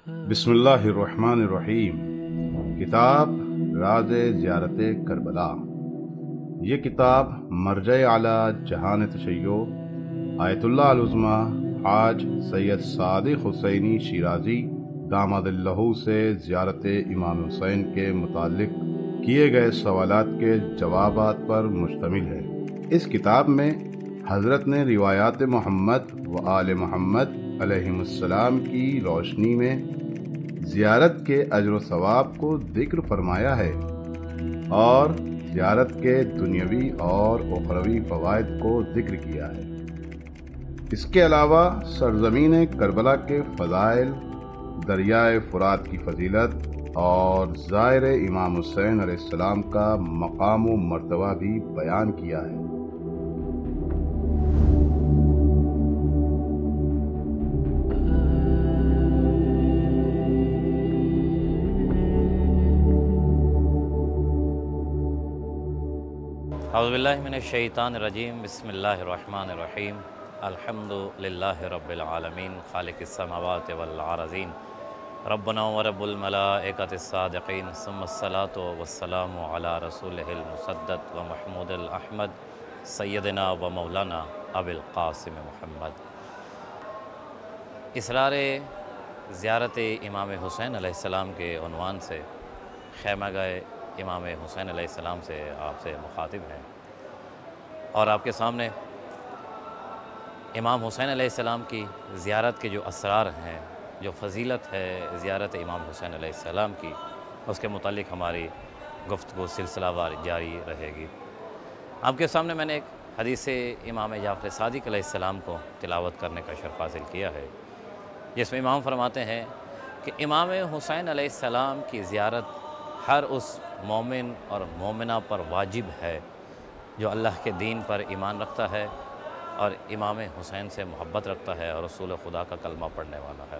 बिस्मिल्लाहिर्रहमानिर्रहीम। किताब राज ज़ियारत करबला। ये किताब मरजे आला जहान तशय्यो आयतुल्लाह अल-उज़्मा हाज सैयद सादिक हुसैनी शिराज़ी दामदल्लहु से ज़ियारत इमाम हुसैन के मुताल्लिक़ किए गए सवालात के जवाबात पर मुश्तमिल है। इस किताब में हज़रत ने रिवायात मोहम्मद व आल मोहम्मद अलैहिमुस्सलाम की रोशनी में ज़ियारत के अज्र व सवाब को ज़िक्र फरमाया है और ज़ियारत के दुनियावी और उखरवी फ़वाइद को ज़िक्र किया है। इसके अलावा सरज़मीन करबला के फ़ज़ाइल, दरियाए फ़ुरात की फ़जीलत और ज़ाहिर इमाम हुसैन अलैहिस्सलाम का मकाम व मर्तबा भी बयान किया है। औज़ुबिल्लाहि मिनश्शैतानिर्रजीम बिस्मिल्लाहिर्रहमानिर्रहीम अल्हम्दुलिल्लाहि रब्बिल आलमीन खालिक़िस समावाति वल अरज़ीन रब्बना व रब्बुल मलाइकतिस सादिक़ीन सुम्मस्सलातु वस्सलामु अला रसूलिहिल मुसद्दक़ व महमूदिल अहमद सय्यदिना व मौलाना अबिल क़ासिम मुहम्मद। इसरार ज़ियारत इमाम हुसैन अलैहिस्सलाम के उन्वान से ख़ैमागाह इमाम हुसैन अलैहिस्सलाम से आपसे मुखातिब हैं और आपके सामने इमाम हुसैन अलैहिस्सलाम की ज़ियारत के जो असरार हैं, जो फ़जीलत है ज़ियारत इमाम हुसैन अलैहिस्सलाम की, उसके मुतालिक हमारी गुफ्तगू सिलसिलावार जारी रहेगी। आपके सामने मैंने एक हदीस इमाम जाफ़र सादिक अलैहिस्सलाम को तिलावत करने का शर्फ़ हासिल किया है, जिसमें इमाम फरमाते हैं कि इमाम हुसैन अलैहिस्सलाम की ज़ियारत हर उस मोमिन और मोमिना पर वाजिब है जो अल्लाह के दीन पर ईमान रखता है और इमाम हुसैन से मोहब्बत रखता है और रसूल खुदा का कलमा पढ़ने वाला है।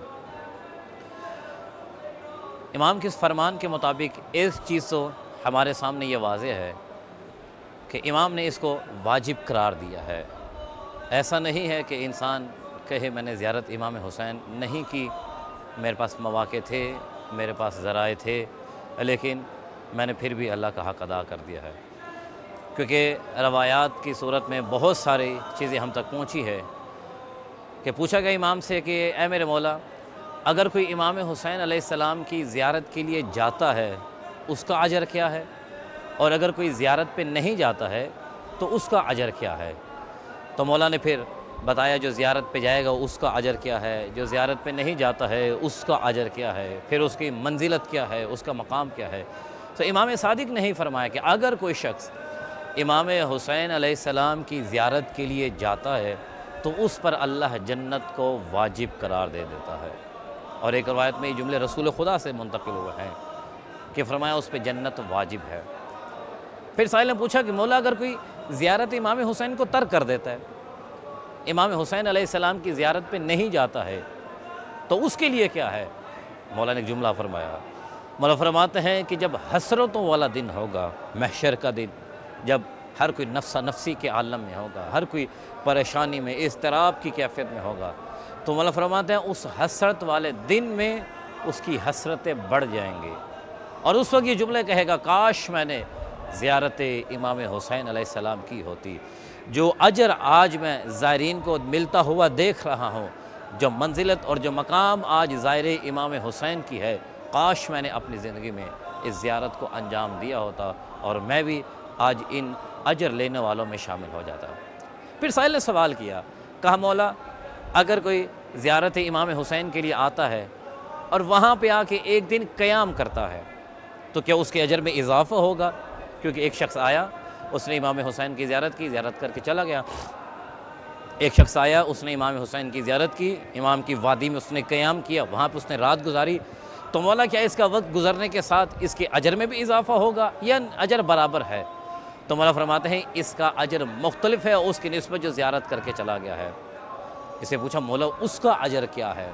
इमाम के इस फरमान के मुताबिक इस चीज़ तो हमारे सामने ये वाज़ेह है कि इमाम ने इसको वाजिब करार दिया है। ऐसा नहीं है कि इंसान कहे मैंने ज़ियारत इमाम हुसैन नहीं की, मेरे पास मौक़े थे, मेरे पास ज़राए थे, लेकिन मैंने फिर भी अल्लाह का हक़ अदा कर दिया है। क्योंकि रवायात की सूरत में बहुत सारी चीज़ें हम तक पहुँची है कि पूछा गया इमाम से कि ऐ मेरे मौला, अगर कोई इमाम हुसैन अलैहिस्सलाम की ज़ियारत के लिए जाता है उसका अजर क्या है, और अगर कोई ज़ियारत पे नहीं जाता है तो उसका अजर क्या है। तो मौला ने फिर बताया जो ज़ियारत पे जाएगा उसका अजर क्या है, जो ज़ियारत पे नहीं जाता है उसका अजर क्या है, फिर उसकी मंजिलत क्या है, उसका मकाम क्या है। तो इमाम सादिक ने ही फरमाया कि अगर कोई शख्स इमाम हुसैन अलैहिस्सलाम की ज़ियारत के लिए जाता है तो उस पर अल्लाह जन्नत को वाजिब करार दे देता है। और एक रवायत में ये जुमले रसूल खुदा से मुंतकिल हुए हैं कि फरमाया उस पर जन्नत वाजिब है। फिर साहिल ने पूछा कि मौला, अगर कोई ज़ियारत इमाम हुसैन को तर्क कर देता है, इमाम हुसैन अलैहिस्सलाम की ज़ियारत पे नहीं जाता है, तो उसके लिए क्या है। मौला ने एक जुमला फरमाया। मौला फरमाते हैं कि जब हसरतों वाला दिन होगा, महशर का दिन, जब हर कोई नफ्सा नफ्सी के आलम में होगा, हर कोई परेशानी में, इज़्तिराब की कैफियत में होगा, तो मौला फरमाते हैं उस हसरत वाले दिन में उसकी हसरतें बढ़ जाएंगी और उस वक्त ये जुमले कहेगा, काश मैंने ज़ियारत इमाम हुसैन अलैहिस्सलाम की होती। जो अजर आज मैं ज़ायरीन को मिलता हुआ देख रहा हूँ, जो मंजिलत और जो मकाम आज ज़ायर इमाम हुसैन की है, काश मैंने अपनी ज़िंदगी में इस ज़ियारत को अंजाम दिया होता और मैं भी आज इन अजर लेने वालों में शामिल हो जाता। फिर साहिल ने सवाल किया, कहा मौला, अगर कोई ज़ियारत इमाम हुसैन के लिए आता है और वहाँ पे आके एक दिन क़याम करता है तो क्या उसके अजर में इजाफ़ा होगा। क्योंकि एक शख्स आया, उसने इमाम हुसैन की ज़ियारत की, ज़ियारत करके चला गया। एक शख्स आया, उसने इमाम हुसैन की ज़ियारत की, इमाम की वादी में उसने क़याम किया, वहाँ पर उसने रात गुजारी, तो मौला क्या इसका वक्त गुजरने के साथ इसके अजर में भी इजाफ़ा होगा या अजर बराबर है। तो मौला फरमाते हैं इसका अजर मुख्तलिफ है उसकी निस्बत जो ज़ियारत करके चला गया है। इसे पूछा मौला उसका अजर क्या है।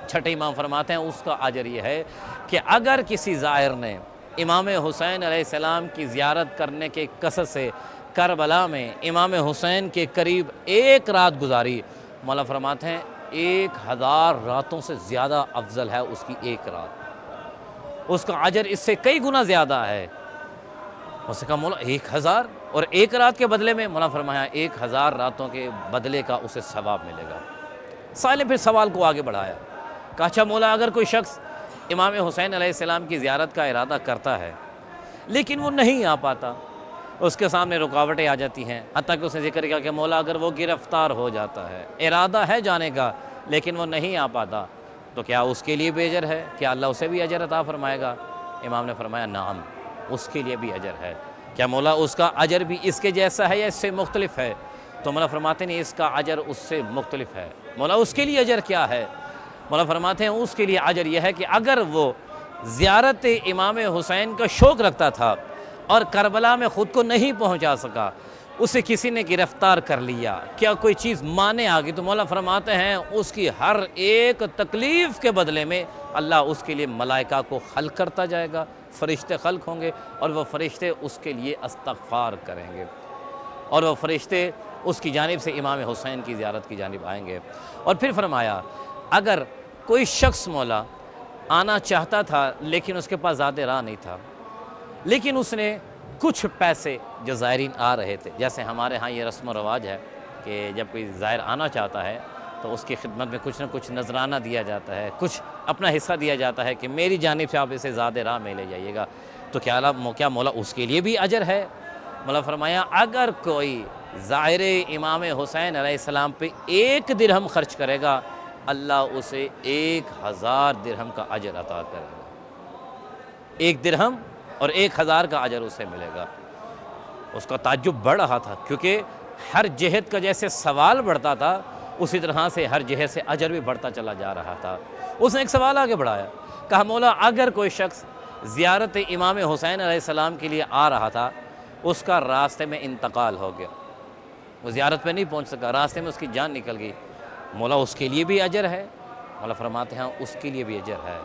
छठे इमाम फरमाते हैं उसका अजर ये है कि अगर किसी ज़ायर ने इमाम हुसैन अलैहिस्सलाम की ज़ियारत करने के कसद से करबला में इमाम हुसैन के करीब एक रात गुजारी, मौला फरमाते हैं 1000 راتوں سے زیادہ افضل ہے اس کی ایک رات، اس کا اجر اس سے کئی گنا زیادہ ہے۔ اس نے کہا مولا 1000 اور ایک رات کے بدلے میں؟ مولا فرمایا 1000 راتوں کے بدلے کا اسے ثواب ملے گا۔ سائل نے پھر سوال کو آگے بڑھایا، کہا اچھا مولا اگر کوئی شخص امام حسین علیہ السلام کی زیارت کا ارادہ کرتا ہے لیکن وہ نہیں آ پاتا، اس کے سامنے رکاوٹیں آ جاتی ہیں، حتیٰ کہ اس نے ذکر کیا کہ مولا اگر وہ گرفتار ہو جاتا ہے، ارادہ ہے جانے کا لیکن وہ نہیں آ پاتا، تو کیا اس کے لیے بھی اجر ہے؟ کیا اللہ اسے بھی اجر عطا فرمائے گا؟ امام نے فرمایا نعم، اس کے لیے بھی اجر ہے۔ کیا مولا اس کا اجر بھی اس کے جیسا ہے یا اس سے مختلف ہے؟ تو مولا فرماتے ہیں اس کا اجر اس سے مختلف ہے۔ مولا اس کے لیے اجر کیا ہے؟ مولا فرماتے ہیں اس کے لیے اجر یہ ہے کہ اگر وہ زیارت امام حسین کا شوق رکھتا تھا اور کربلا میں خود کو نہیں پہنچا سکا، اسے کسی نے گرفتار کر لیا، کیا کوئی چیز مانے آ گئی، تو مولا فرماتے ہیں اس کی ہر ایک تکلیف کے بدلے میں اللہ اس کے لیے ملائکہ کو خلق کرتا جائے گا، فرشتے خلق ہوں گے اور وہ فرشتے اس کے لیے استغفار کریں گے، اور وہ فرشتے اس کی جانب سے امام حسین کی زیارت کی جانب آئیں گے۔ اور پھر فرمایا اگر کوئی شخص مولا آنا چاہتا تھا لیکن اس کے پاس زیادہ راہ نہیں تھا، لیکن اس نے کچھ پیسے جو زائرین آ رہے تھے، جیسے ہمارے ہاں یہ رسم و رواج ہے کہ جب کوئی زائر آنا چاہتا ہے تو اس کی خدمت میں کچھ نہ کچھ نذرانہ دیا جاتا ہے، کچھ اپنا حصہ دیا جاتا ہے کہ میری جانب سے آپ اسے زیادہ راہ میں لے جائیے گا، تو کیا مولا اس کے لیے بھی اجر ہے؟ مولا فرمایا اگر کوئی زائر امام حسین علیہ السلام پہ 1 درہم خرچ کرے گا، اللہ اسے 1000 درہم کا اجر عطا کرے گا۔ 1 درہم اور 1000 کا اجر اسے ملے گا۔ اس کا تعجب بڑھ رہا تھا، کیونکہ ہر جہت کا جیسے سوال بڑھتا تھا اسی طرح سے ہر جہت سے اجر بھی بڑھتا چلا جا رہا تھا۔ اس نے ایک سوال آگے بڑھایا، کہا مولا اگر کوئی شخص زیارت امام حسین علیہ السلام کے لیے آ رہا تھا، اس کا راستے میں انتقال ہو گیا، وہ زیارت پہ نہیں پہنچ سکا، راستے میں اس کی جان نکل گئی، مولا اس کے لیے بھی اجر ہے؟ مولا فرماتے ہیں اس کے لیے بھی اجر ہے۔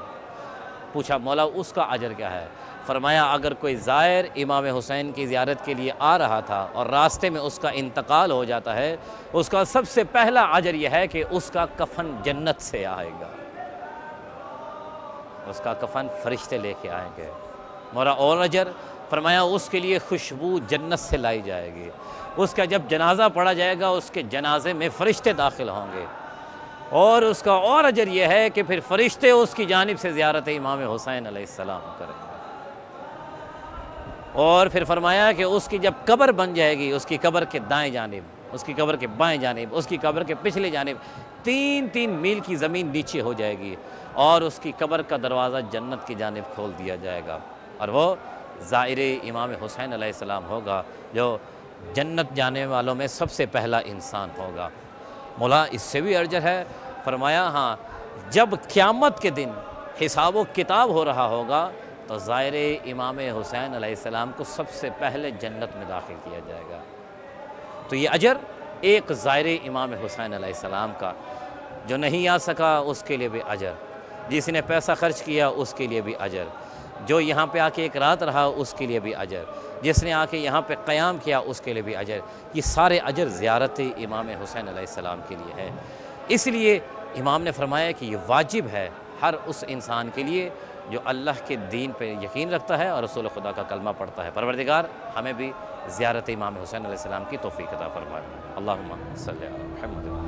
پوچھا مولا اس کا اجر کیا ہے؟ فرمایا اگر کوئی زائر امام حسین کی زیارت کے لیے آ رہا تھا اور راستے میں اس کا انتقال ہو جاتا ہے، اس کا سب سے پہلا اجر یہ ہے کہ اس کا کفن جنت سے آئے گا، اس کا کفن فرشتے لے کے آئیں گے۔ مولا اور اجر؟ فرمایا اس کے لیے خوشبو جنت سے لائی جائے گی، اس کا جب جنازہ پڑھا جائے گا اس کے جنازے میں فرشتے داخل ہوں گے، اور اس کا اور اجر یہ ہے کہ پھر فرشتے اس کی جانب سے زیارت امام حسین علیہ السلام کریں گے۔ اور پھر فرمایا کہ اس کی جب قبر بن جائے گی، اس کی قبر کے دائیں جانب، اس کی قبر کے بائیں جانب، اس کی قبر کے پچھلے جانب 3 میل کی زمین نیچے ہو جائے گی، اور اس کی قبر کا دروازہ جنت کی جانب کھول دیا جائے گا، اور وہ زائر امام حسین علیہ السلام ہوگا جو جنت جانے والوں میں سب سے پہلا انسان ہوگا۔ مولا اس سے بھی اجر ہے؟ فرمایا ہاں، جب قیامت کے دن حساب و کتاب ہو رہا ہوگا تو زائر امام حسین علیہ السلام کو سب سے پہلے جنت میں داخل کیا جائے گا۔ تو یہ اجر ایک زائر امام حسین علیہ السلام کا، جو نہیں آ سکا اس کے لیے بھی اجر، جس نے پیسہ خرچ کیا اس کے لیے بھی اجر، جو یہاں پہ آ کے ایک رات رہا اس کے لیے بھی اجر، جس نے آ کے یہاں پہ قیام کیا اس کے لیے بھی اجر۔ یہ سارے اجر زیارت امام حسین علیہ السلام کے لیے ہے۔ اس لیے امام نے فرمایا کہ یہ واجب ہے ہر اس انسان کے لیے جو اللہ کے دین پہ یقین رکھتا ہے اور رسول خدا کا کلمہ پڑھتا ہے۔ پروردگار ہمیں بھی زیارت امام حسین علیہ السلام کی توفیق عطا فرمائے۔ اللہم صلی علی محمد۔